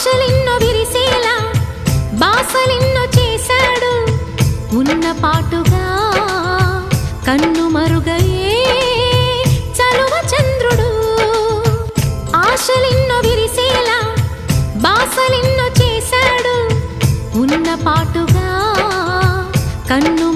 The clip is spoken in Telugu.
ఆశలెన్నో విరిసేలా బాసలెన్నో చేశాడు ఉన్న పాటుగా కన్ను మరుగయే చలువ చంద్రుడు ఆశలెన్నో విరిసేలా బాసలెన్నో చేశాడు ఉన్న పాటుగా కన్ను